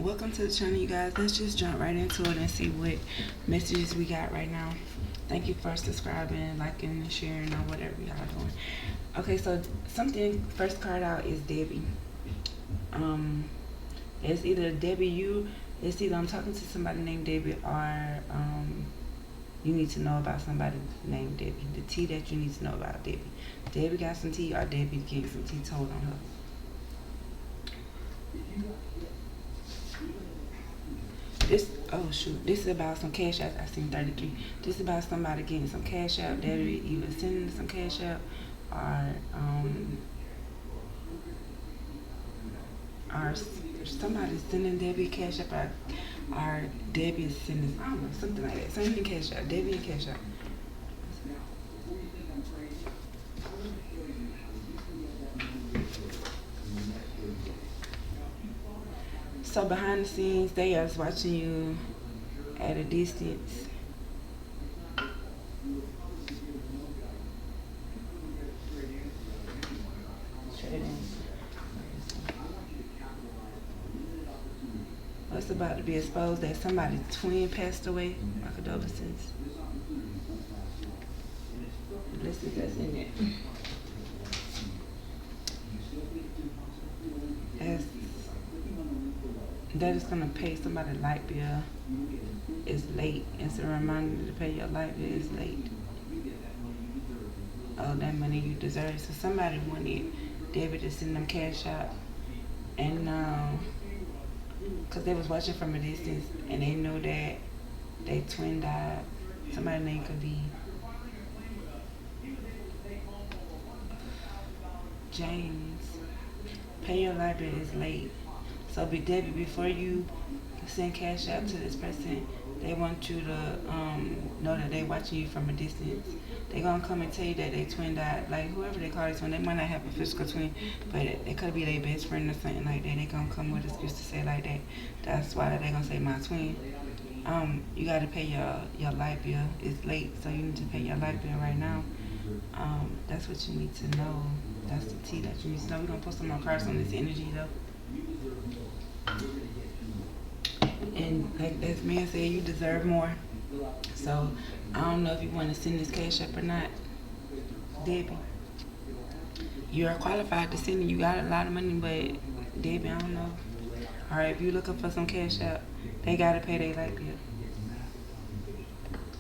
Welcome to the channel, you guys. Let's just jump right into it and see what messages we got right now. Thank you for subscribing, liking, and sharing, or whatever y'all doing. Okay, so something first card out is Debbie. It's either it's either I'm talking to somebody named Debbie, or you need to know about somebody named Debbie. The tea that you need to know about Debbie. Debbie got some tea, or Debbie getting some tea told on her. This is about some cash out. I seen 33. This is about somebody getting some cash out. They're either sending some cash out, or or somebody sending Debbie cash out, or Debbie is sending, I don't know, something like that. Sending cash out. Debbie and cash out. So behind the scenes, they are watching you at a distance. It's about to be exposed that somebody's twin passed away. My condolences. Let's see if that's in it. As that is gonna pay somebody light bill. It's late. It's a reminder to pay your light bill. It's late. Oh, that money you deserve. So somebody wanted David to send them cash out, and cause they was watching from a distance, and they know that they twin died. Somebody name could be James. Pay your light bill is late. So Debbie, before you send cash out to this person, they want you to know that they watching you from a distance. They gonna come and tell you that they twin died. Like whoever they call this one, they might not have a physical twin, but it could be their best friend or something like that. They gonna come with an excuse to say like that. That's why they gonna say my twin. You gotta pay your light bill. It's late, so you need to pay your light bill right now. That's what you need to know. That's the tea that you need to know. We're gonna put some more cards on this energy though. And like this man said, you deserve more. So I don't know if you want to send this cash up or not, Debbie. You're qualified to send it. You got a lot of money, but Debbie, I don't know. All right, if you're looking for some cash out, they gotta pay their light bill.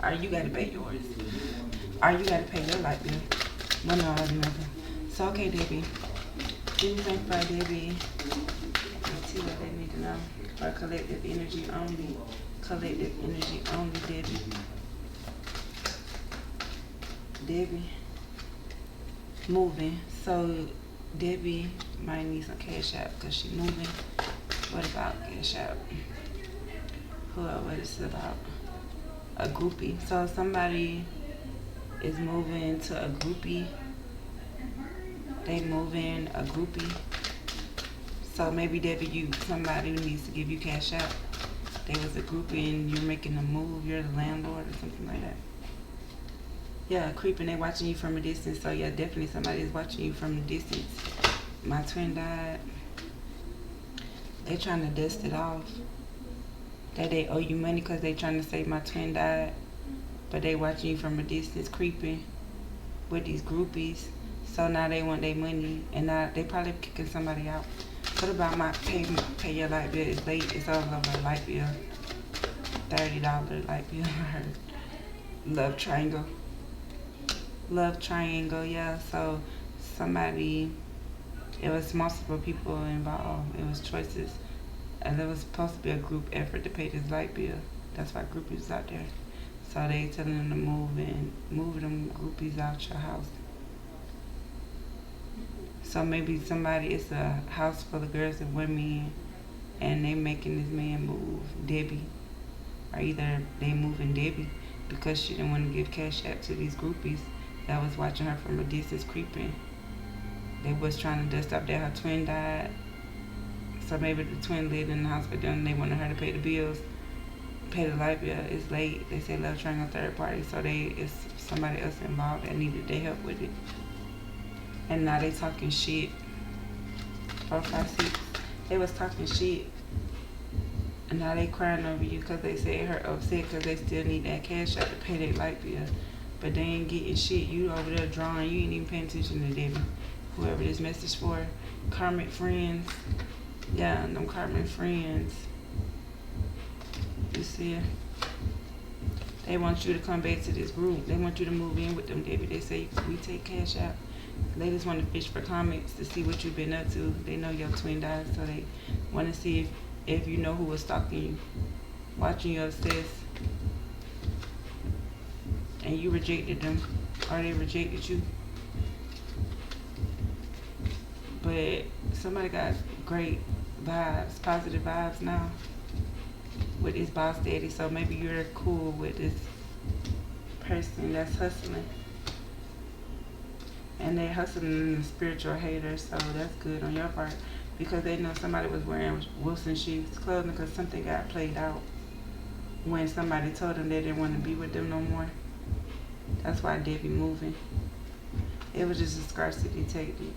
Or you gotta pay yours. Or you gotta pay your light bill. One or another. So okay, Debbie. Give me something for Debbie. Let's see what they need to know. For collective energy only. Collective energy only, Debbie. Debbie. Moving. So Debbie might need some cash out because she's moving. What about cash out? What is this about? A groupie. So somebody is moving to a groupie. They moving a groupie. So maybe Debbie, somebody who needs to give you cash out. They was a groupie and you're making a move. You're the landlord or something like that. Yeah, creeping. They watching you from a distance. So yeah, definitely somebody is watching you from a distance. My twin died. They trying to dust it off. That they owe you money because they trying to say my twin died. But they watching you from a distance, creeping with these groupies. So now they want their money, and now they probably kicking somebody out. What about my pay your light bill? It's late. It's all over light bill. $30 light bill. Love triangle. Love triangle. Yeah. So somebody. It was multiple people involved. It was choices, and there was supposed to be a group effort to pay this light bill. That's why groupies out there. So they telling them to move them groupies out your house. So maybe somebody, it's a house full of girls and women, and they making this man move Debbie. Or either they moving Debbie because she didn't want to give cash out to these groupies that was watching her from a distance creeping. They was trying to dust up that her twin died. So maybe the twin lived in the hospital and they wanted her to pay the bills, pay the light bill. It's late. They say love trying on third party, so it's somebody else involved that needed their help with it. And now they talking shit. 4, 5, 6. They was talking shit. And now they crying over you because they say her upset because they still need that cash out to pay their light bill. But they ain't getting shit. You over there drawing. You ain't even paying attention to them. Whoever this message for. Karmic friends. Yeah, them karmic friends. You see it? They want you to come back to this group. They want you to move in with them, Debbie. They say, we take cash out. They just want to fish for comments to see what you've been up to. They know your twin died, so they want to see if you know who was stalking you, watching you obsess, and you rejected them, or they rejected you. But somebody got great vibes, positive vibes now with this boss daddy, so maybe you're cool with this person that's hustling. And they hustling the spiritual haters, so that's good on your part because they know somebody was wearing Wilson Sheets clothing because something got played out when somebody told them they didn't want to be with them no more. That's why they be moving. It was just a scarcity tactic.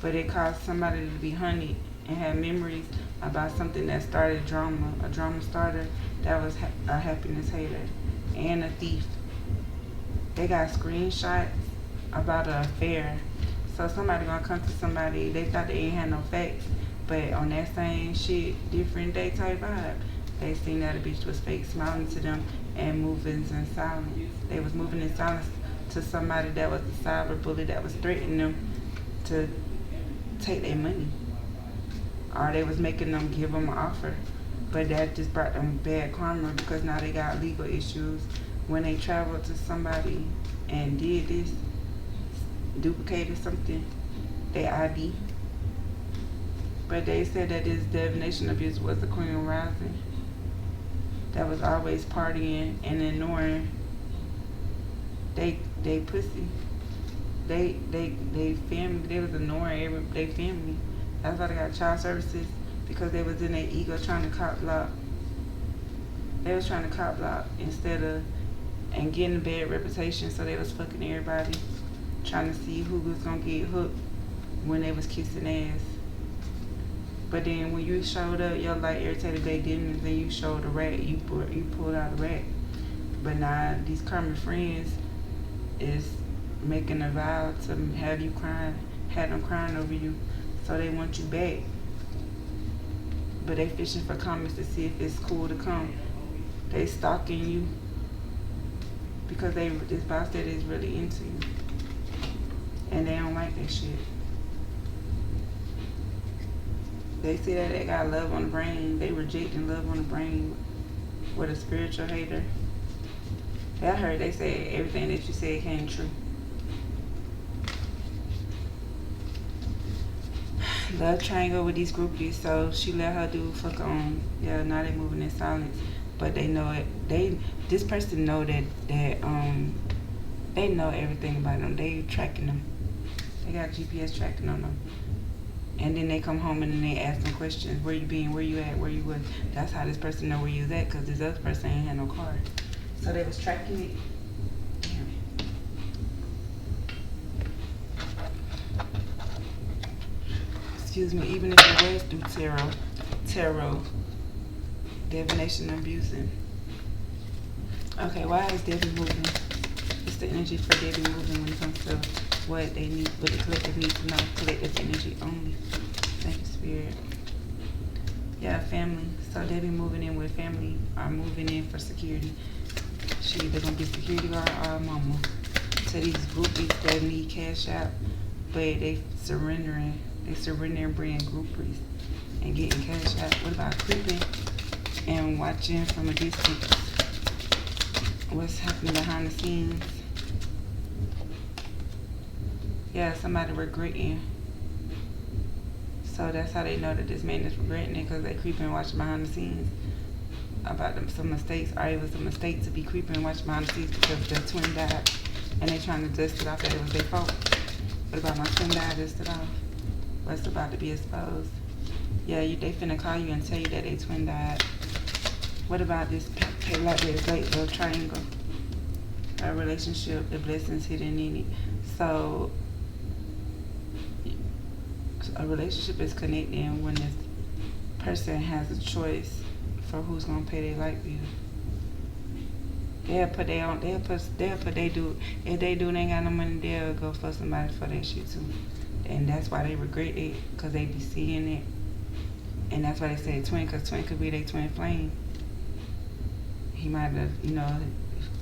But it caused somebody to be honeyed and have memories about something that started drama, a drama starter that was a happiness hater and a thief. They got screenshots about an affair. So somebody gonna come to somebody, they thought they ain't had no facts, but on that same shit, different day type vibe, they seen that a bitch was fake smiling to them and moving in silence. They was moving in silence to somebody that was a cyber bully that was threatening them to take their money. Or they was making them give them an offer. But that just brought them bad karma because now they got legal issues. When they traveled to somebody and did this, duplicated something, they ID. But they said that this divination abuse was the queen rising. That was always partying and ignoring they pussy. They family. They was ignoring they family. That's why they got child services because they was in their ego trying to cop block. They was trying to cop block instead of and getting a bad reputation, so they was fucking everybody, trying to see who was gonna get hooked when they was kissing ass. But then when you showed up, your light irritated their demons, and you showed a rat, you pulled out a rat. But now these karmic friends is making a vow to have you crying, have them crying over you, so they want you back. But they fishing for comments to see if it's cool to come. They stalking you because this boss that is really into you, and they don't like that shit. They say that they got love on the brain. They rejecting love on the brain with a spiritual hater. I heard they say everything that you said came true. Love triangle with these groupies, so she let her do fuck her own. Yeah, now they moving in silence, but they know it. This person know that they know everything about them. They tracking them. They got GPS tracking on them. And then they come home and then they ask them questions. Where you been? Where you at? Where you was? That's how this person know where you was at, because this other person ain't had no car. So they was tracking it. Excuse me, even if it was through tarot, divination, abusing. Okay, why is Debbie moving? It's the energy for Debbie moving when it comes to what they need, what the collective needs to know. Collective energy only. Thank you, Spirit. Yeah, family. So Debbie moving in with family are moving in for security. She either gonna be security guard or a mama to these groupies that need cash out, but they surrendering. They surrendering bringing groupies and getting cash out. What about creeping and watching from a distance? What's happening behind the scenes? Yeah, somebody regretting. So that's how they know that this man is regretting it, because they creeping and watching behind the scenes about them some mistakes. Or it was a mistake to be creeping and watching behind the scenes because their twin died and they trying to dust it off that it was their fault. What about my twin died, dust it off? What's about to be exposed? Yeah, they finna call you and tell you that they twin died. What about this like this late love triangle? A relationship, the blessings hidden in it. So a relationship is connecting when this person has a choice for who's gonna pay their light bill. They'll put their own. They'll put they do. If they do, they ain't got no money. They'll go for somebody for that shit too. And that's why they regret it, cause they be seeing it. And that's why they say twin, cause twin could be their twin flame. He might have,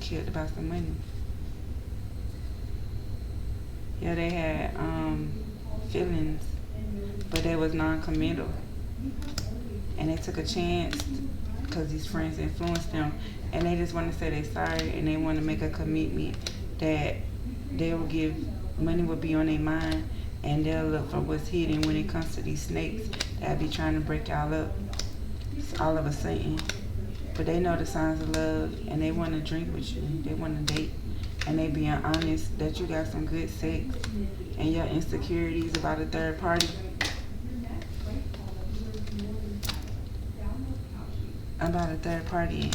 killed about some money. Yeah, they had feelings, but they was non-committal, and they took a chance because these friends influenced them, and they just want to say they sorry, and they want to make a commitment that they will give money will be on their mind, and they'll look for what's hidden when it comes to these snakes that be trying to break y'all up all of a sudden. But they know the signs of love, and they want to drink with you. They want to date, and they being honest that you got some good sex, and your insecurities about a third party. About a third party,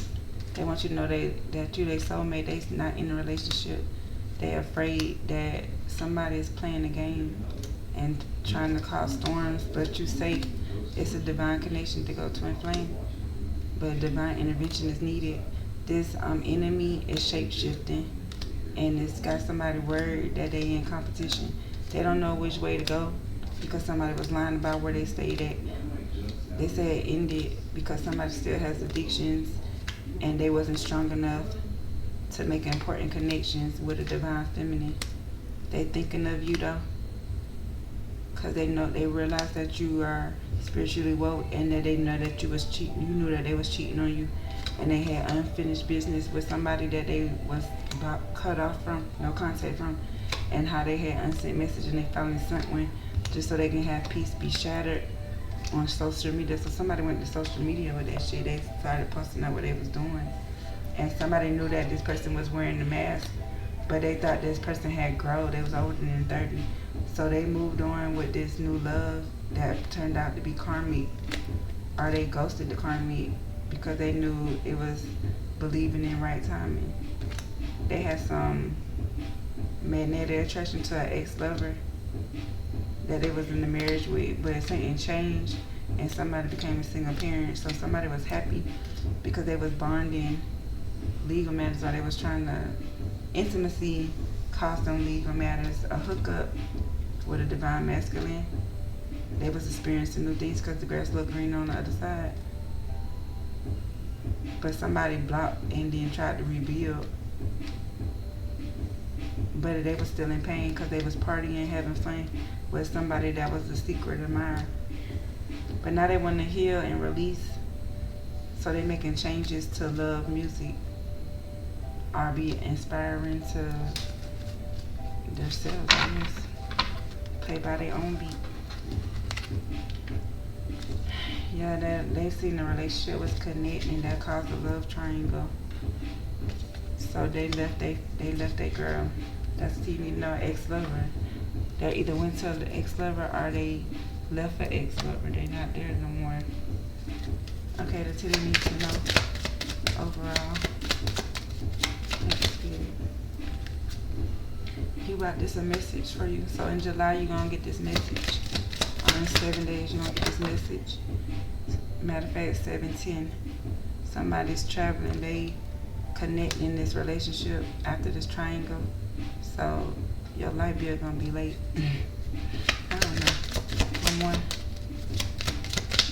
they want you to know that you their soulmate. They not in a relationship. They afraid that somebody is playing the game and trying to cause storms. But you say it's a divine connection to go twin flame. But divine intervention is needed. This enemy is shape-shifting, and it's got somebody worried that they in competition. They don't know which way to go because somebody was lying about where they stayed at. They said it ended because somebody still has addictions, and they wasn't strong enough to make important connections with a divine feminine. They thinking of you though, because they realize that you are spiritually woke, and that they know that you was cheating. You knew that they was cheating on you, and they had unfinished business with somebody that they was about cut off from, no contact from, and how they had unsent message and they finally sent one just so they can have peace be shattered on social media. So somebody went to social media with that shit. They started posting out what they was doing, and somebody knew that this person was wearing the mask, but they thought this person had grown. They was older than 30. So they moved on with this new love that turned out to be karmic, or they ghosted the karmic because they knew it was believing in right timing. They had some magnetic attraction to an ex-lover that they was in the marriage with, but something changed and somebody became a single parent. So somebody was happy because they was bonding legal matters, or they was trying to intimacy cost them legal matters, a hookup with a divine masculine. They was experiencing new things because the grass looked green on the other side. But somebody blocked and then tried to rebuild. But they was still in pain because they was partying, having fun with somebody that was a secret admirer. But now they want to heal and release, so they making changes to love music, or be inspiring to themselves, I guess. Play by their own beat. Yeah, they seen the relationship was connecting that caused a love triangle. So they left their girl. That's ex-lover. They either went to the ex-lover or they left an ex-lover. They not there no more. Okay, that's what you need to know overall. He wrote this a message for you. So in July you're gonna get this message. In 7 days you're gonna get this message. Matter of fact, 7-10. Somebody's traveling. They connect in this relationship after this triangle. So your light bill gonna be late. I don't know. One more.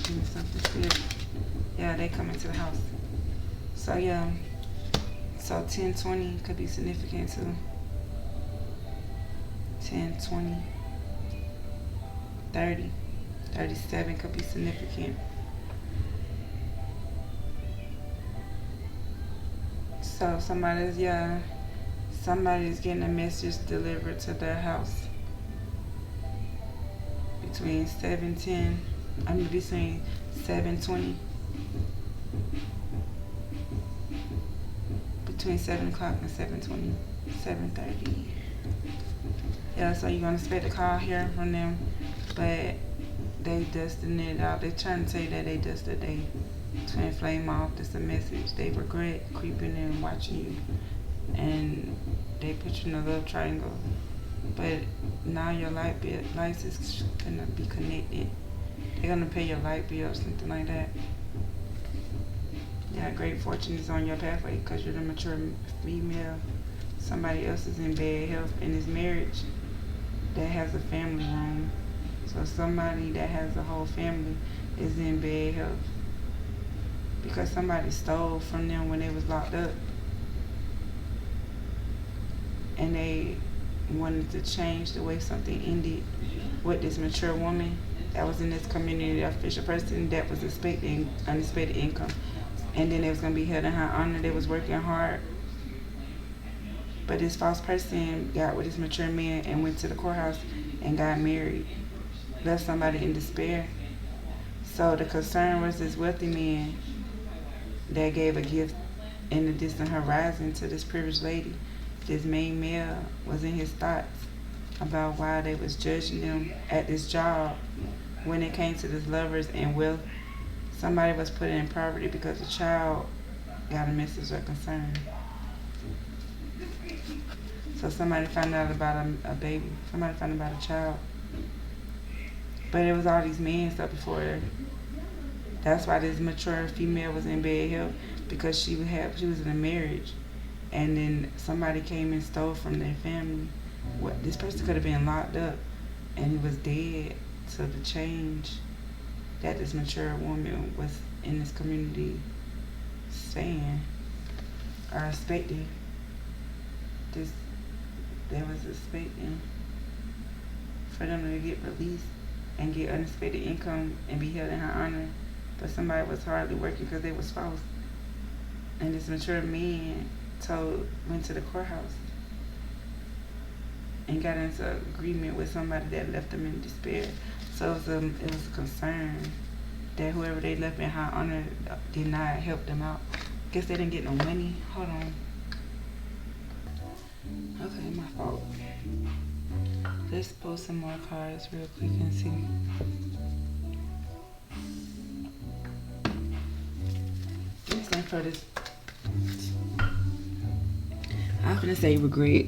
Give me something good. Yeah, they coming to the house. So yeah. So 10-20 could be significant too. 10-20. 30. 37 could be significant. So somebody's getting a message delivered to their house between 7:10. Between 7:20. Between 7 o'clock and 7:20. 7:30. Yeah, so you're gonna expect a call here from them, but they dusting it out. They trying to tell you that they dusted they twin flame off. That's a message. They regret creeping in, watching you, and they put you in a love triangle. But now your lights is gonna be connected. They're gonna pay your light bill or something like that. Yeah, great fortune is on your pathway because you're the mature female. Somebody else is in bad health in this marriage that has a family room. So somebody that has a whole family is in bad health because somebody stole from them when they was locked up, and they wanted to change the way something ended with this mature woman that was in this community, official person that was expecting unexpected income. And then they was going to be held in high honor. They was working hard. But this false person got with this mature man and went to the courthouse and got married. Left somebody in despair. So the concern was this wealthy man that gave a gift in the distant horizon to this privileged lady. This main male was in his thoughts about why they was judging them at this job when it came to this lovers and wealth. Somebody was put in poverty because a child got a message of concern. So somebody found out about a baby. Somebody found out about a child. But it was all these men stuff before. That's why this mature female was in bad health, because she was in a marriage, and then somebody came and stole from their family. What this person could have been locked up, and he was dead to the change that this mature woman was in this community saying or expecting. This they was expecting for them to get released and get unexpected income and be held in high honor, but somebody was hardly working because they was false. And this mature man went to the courthouse and got into agreement with somebody that left them in despair. So it was a concern that whoever they left in high honor did not help them out. Guess they didn't get no money. Hold on. Okay, my fault. Let's pull some more cards real quick and see. Let's look for this. I'm gonna say regret,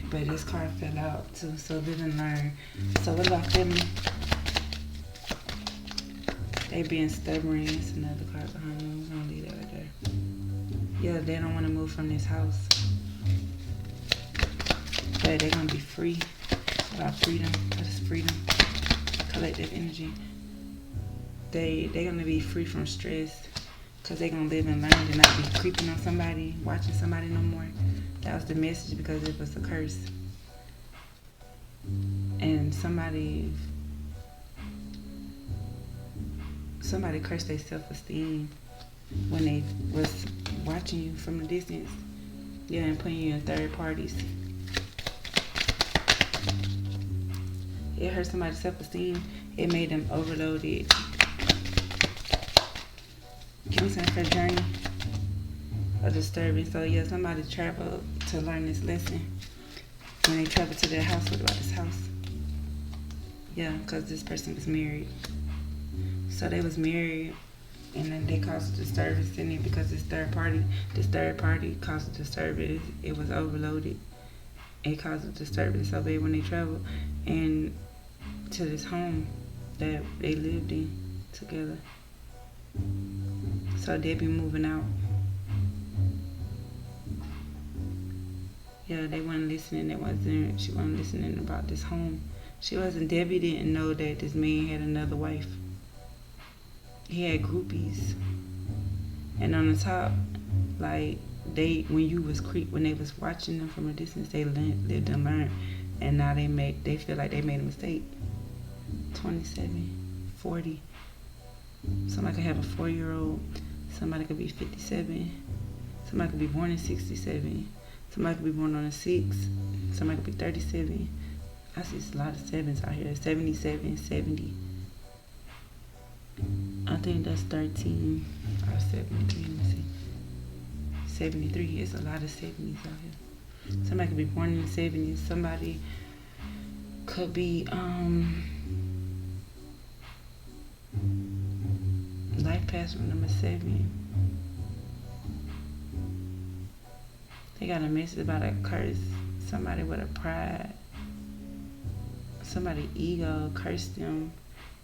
but this card fell out too, so live and learn. So what about family? They being stubborn. It's another card behind them. We're gonna leave that right there. Yeah, they don't want to move from this house, but they're gonna be free. About freedom. What is freedom? Collective energy. They're gonna be free from stress, because they're going to live and learn and not be creeping on somebody, watching somebody no more. That was the message, because it was a curse. And somebody cursed their self-esteem when they was watching you from a distance. Yeah, and putting you in third parties. It hurt somebody's self-esteem. It made them overloaded. Give me something for journey or disturbing. So yeah, somebody traveled to learn this lesson. When they traveled to their house, what about this house? Yeah, because this person was married. So they was married, and then they caused a disturbance in it because this third party caused a disturbance. It was overloaded. It caused a disturbance so bad when they traveled and to this home that they lived in together. So they be moving out. Yeah, they weren't listening. She wasn't listening about this home. Debbie didn't know that this man had another wife. He had groupies. And on the top, like, when they was watching them from a distance, they lived and learned. And now they feel like they made a mistake. 27, 40. Somebody could have a 4-year-old. Somebody could be 57. Somebody could be born in 67. Somebody could be born on a 6. Somebody could be 37. I see a lot of 7s out here. 77, 70. I think that's 13 or 73. Let me see. 73. It's a lot of 70s out here. Somebody could be born in the 70s. Somebody could be life path number 7. They got a message about a curse. Somebody with a pride. Somebody ego cursed them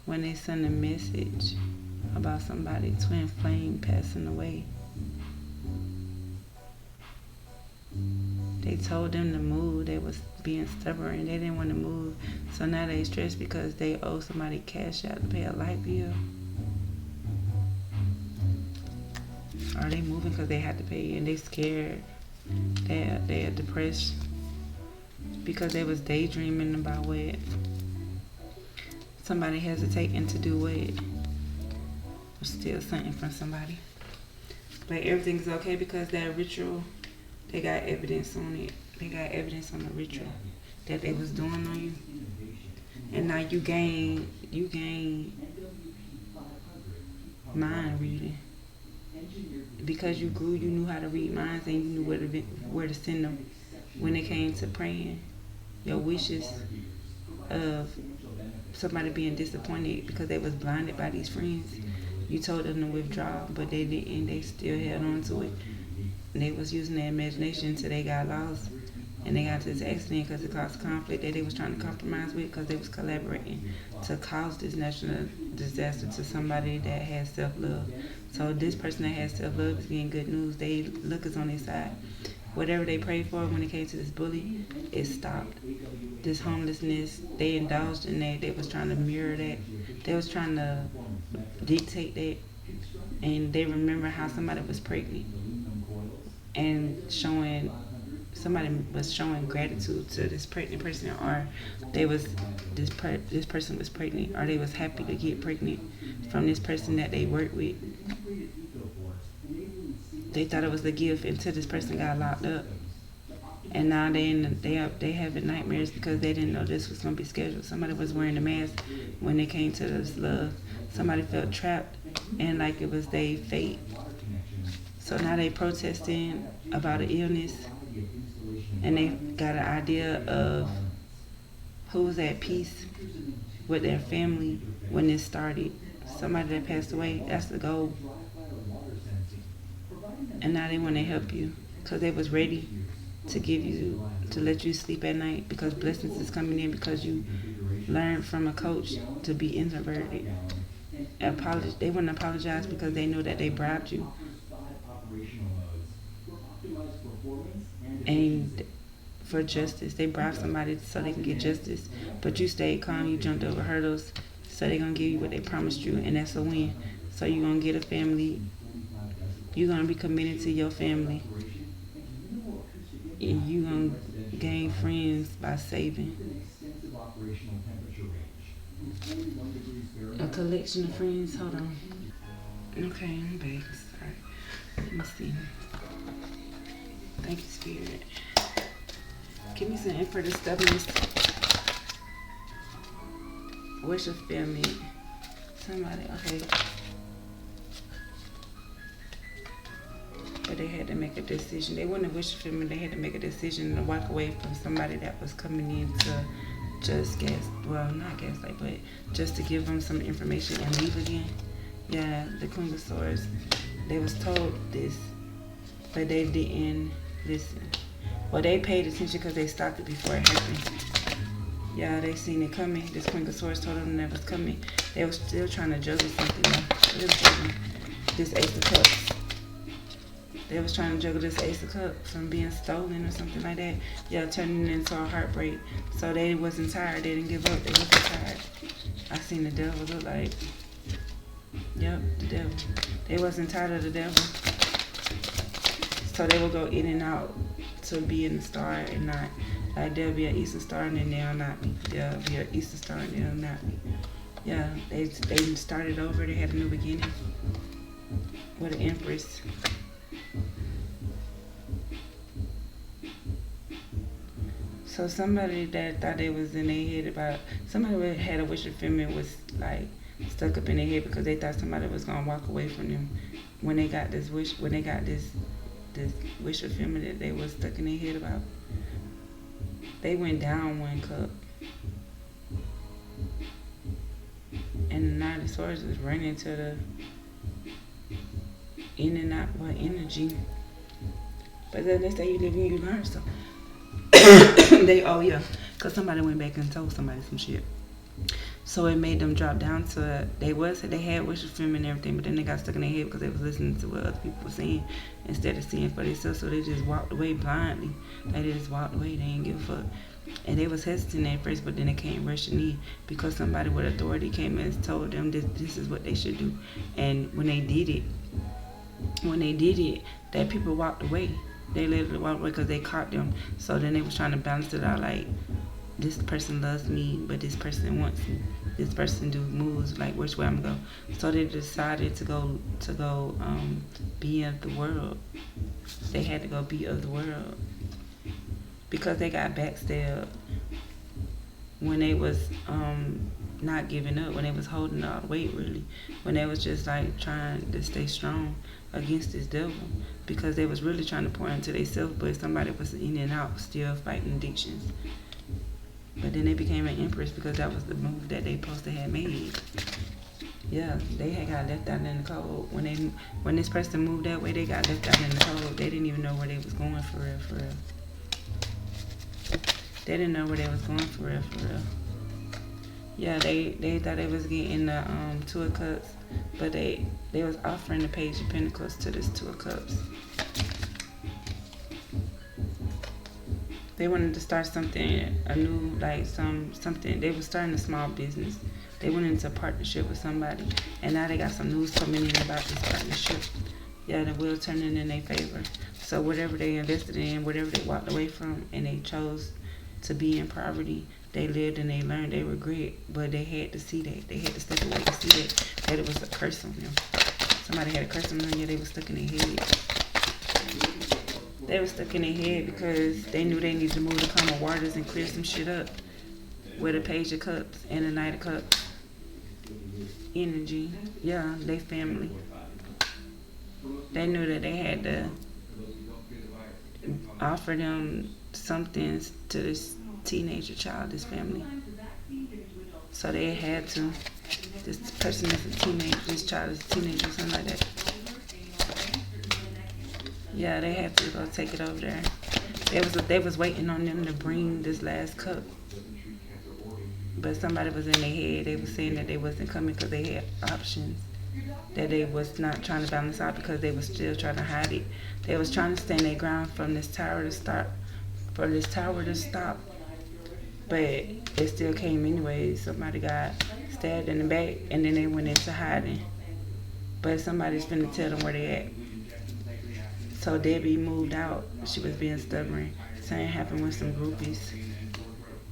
when they send a message. about somebody twin flame passing away. They told them to move. They was being stubborn. They didn't want to move. So now they stressed because they owe somebody cash out to pay a light bill. Are they moving because they had to pay and they scared? They are depressed because they was daydreaming about what somebody hesitating to do what or steal something from somebody. But everything's okay because that ritual, they got evidence on it. They got evidence on the ritual that they was doing on you. And now you gain mind reading. Because you grew, you knew how to read minds and you knew where to send them when it came to praying. Your wishes of somebody being disappointed because they was blinded by these friends. You told them to withdraw, but they didn't. They still held on to it. And they was using their imagination until they got lost. And they got into this accident because it caused conflict that they was trying to compromise with because they was collaborating to cause this national disaster to somebody that has self-love. So this person that has self-love is getting good news. They look is on their side. Whatever they prayed for when it came to this bully, it stopped. This homelessness, they indulged in that. They was trying to mirror that. They was trying to dictate that. And they remember how somebody was pregnant and somebody was showing gratitude to this pregnant person, or this person was pregnant, or they was happy to get pregnant from this person that they worked with. They thought it was a gift until this person got locked up, and now they having nightmares because they didn't know this was gonna be scheduled. Somebody was wearing a mask when they came to this love. Somebody felt trapped and like it was their fate. So now they protesting about an illness, and they got an idea of who was at peace with their family when this started. Somebody that passed away, that's the goal. And now they want to help you because they was ready to let you sleep at night because blessings is coming in because you learned from a coach to be introverted. They wouldn't apologize because they know that they bribed you. And for justice, they bribed somebody so they can get justice. But you stayed calm, you jumped over hurdles, so they're going to give you what they promised you, and that's a win. So you're going to get a family. You're going to be committed to your family. And you're going to gain friends by saving. A collection of friends, hold on. Okay, I'm back. Sorry. Let me see. Thank you, Spirit. Give me some info for the stubbornness. What's your family? Somebody, okay. But they had to make a decision. They wouldn't have wished for me. They had to make a decision to walk away from somebody that was coming in to just not gaslight, but just to give them some information and leave again. Yeah, the Queen of Swords. They was told this, but they didn't listen. Well, they paid attention because they stopped it before it happened. Yeah, they seen it coming. This Queen of Swords told them that was coming. They was still trying to juggle something. They was juggling this Ace of Cups. They was trying to juggle this Ace of Cups from being stolen or something like that. Yeah, turning it into a heartbreak. So they wasn't tired. They didn't give up. They wasn't tired. I seen the devil look like. Yep, the devil. They wasn't tired of the devil. So they would go in and out to be in the star and not. Like there'll be an Eastern Star and then they'll not be. There'll be an Eastern Star and they'll not be. Yeah, they started over. They had a new beginning with an Empress. So somebody that thought they was in their head about somebody that had a wish of fulfillment was like stuck up in their head because they thought somebody was gonna walk away from them when they got this wish this wish of fulfillment that they was stuck in their head about. They went down one cup. And the Knight of Swords was running to the in and out with energy. But then they say you live and you learn, so because somebody went back and told somebody some shit. So it made them drop down to they had worship film and everything, but then they got stuck in their head because they was listening to what other people were saying instead of seeing for themselves. So they just walked away blindly. They just walked away. They didn't give a fuck. And they was hesitant at first, but then they came rushing in because somebody with authority came and told them this is what they should do. And when they did it, that people walked away. They literally walked away because they caught them. So then they was trying to balance it out like, this person loves me, but this person wants me. This person do moves like which way I'm gonna go. So they decided to go be of the world. They had to go be of the world because they got backstabbed when they was not giving up, when they was holding all the weight really, when they was just like trying to stay strong against this devil because they was really trying to pour into themselves, but somebody was in and out still fighting addictions. But then they became an empress because that was the move that they supposed to have made. Yeah, they had got left out in the cold. When this person moved that way, they got left out in the cold. They didn't even know where they was going for real. They didn't know where they was going for real. Yeah, they thought they was getting the Two of Cups, but they was offering the Page of Pentacles to this Two of Cups. They wanted to start something anew, like something. They were starting a small business. They went into a partnership with somebody, and now they got some news coming in about this partnership. Yeah, the wheel turning in their favor. So whatever they invested in, whatever they walked away from, and they chose to be in poverty, they lived and they learned. They regret, but they had to see that. They had to step away to see that it was a curse on them. Somebody had a curse on them. Yeah, they were stuck in their head. They were stuck in their head because they knew they needed to move the calm of waters and clear some shit up with a Page of Cups and a Knight of Cups energy. Yeah, they family. They knew that they had to offer them something to this teenager child, this family. So they had to. This person is a teenager, this child is a teenager, something like that. Yeah, they had to go take it over there. They was waiting on them to bring this last cup. But somebody was in their head. They were saying that they wasn't coming because they had options. That they was not trying to balance out because they was still trying to hide it. They was trying to stand their ground from this tower to stop. But it still came anyway. Somebody got stabbed in the back and then they went into hiding. But somebody's finna tell them where they at. So Debbie moved out. She was being stubborn. Same happened with some groupies.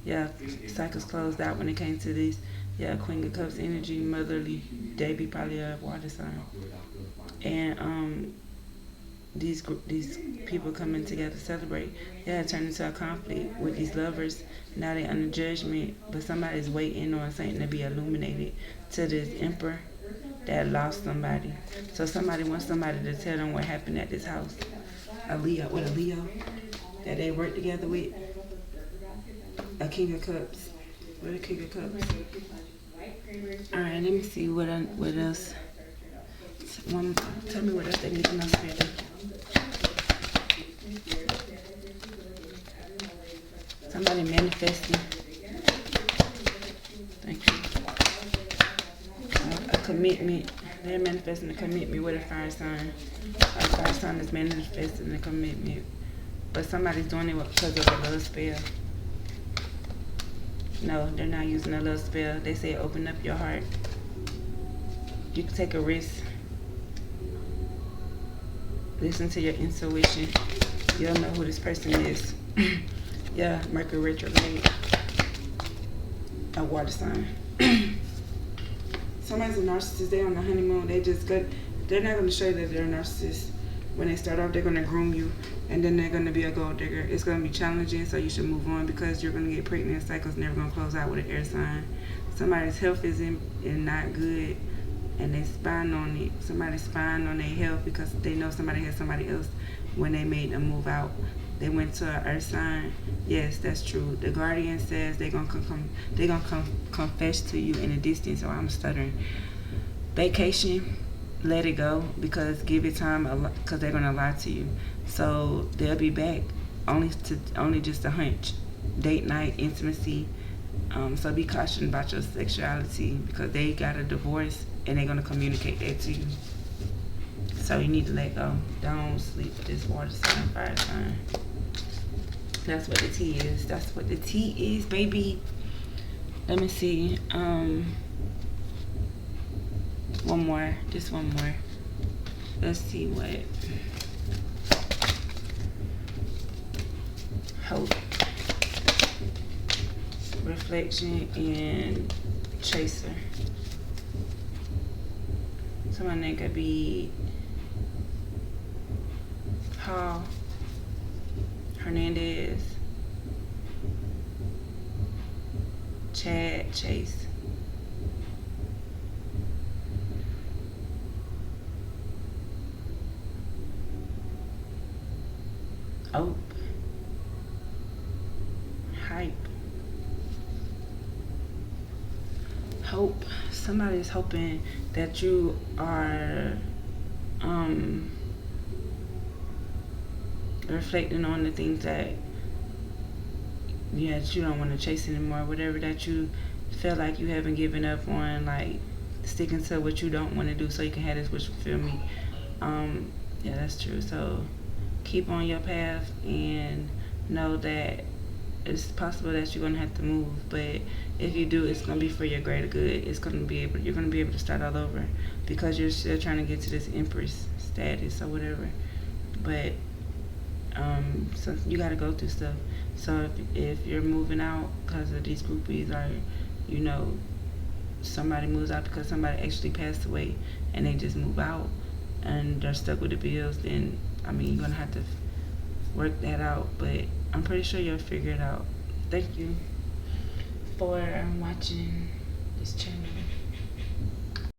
Yeah, cycles closed out when it came to this. Yeah, Queen of Cups energy, motherly. Debbie probably a water sign. And these people coming together to celebrate. Yeah, it turned into a conflict with these lovers. Now they under judgment, but somebody's waiting on something to be illuminated to this emperor that lost somebody. So somebody wants somebody to tell them what happened at this house. A Leo that they work together with. A King of Cups. What a King of Cups. Alright, let me see what else. Tell me what else they need to know. Somebody manifesting. Thank you. A commitment. They're manifesting a commitment with a fire sign. A fire sign is manifesting a commitment. But somebody's doing it because of a love spell. No, they're not using a love spell. They say open up your heart. You can take a risk. Listen to your intuition. You'll know who this person is. Yeah, Mercury retrograde. A water sign. Somebody's a narcissist. They're on the honeymoon. They're not going to show you that they're a narcissist. When they start off, they're going to groom you. And then they're going to be a gold digger. It's going to be challenging, so you should move on because you're going to get pregnant. Cycle's never going to close out with an air sign. Somebody's health is not good, and they spying on it. Somebody's spying on their health because they know somebody has somebody else when they made a move out. They went to an earth sign. Yes, that's true. The guardian says they're going to confess to you in a distance. Oh, I'm stuttering. Vacation. Let it go because give it time because they're going to lie to you. So they'll be back only just a hunch. Date night, intimacy, So be cautious about your sexuality because they got a divorce and they're gonna communicate that to you. So you need to let go. Don't sleep with this water sign, fire sign. That's what the tea is. That's what the tea is, baby. Let me see. One more. Just one more. Let's see what. Hope. Reflection and chaser. Someone that could be Paul Hernandez, Chad Chase. Hope. Hype. Hope. Somebody's hoping that you are reflecting on the things that you don't want to chase anymore, whatever that you feel like you haven't given up on, like sticking to what you don't want to do so you can have this wish fulfill me. Yeah, that's true. So keep on your path and know that it's possible that you're gonna have to move, but if you do, it's gonna be for your greater good. You're gonna be able to start all over because you're still trying to get to this empress status or whatever. But so you got to go through stuff. So if you're moving out because of these groupies, or somebody moves out because somebody actually passed away and they just move out and they're stuck with the bills, then you're gonna have to work that out. But I'm pretty sure you'll figure it out. Thank you for watching this channel.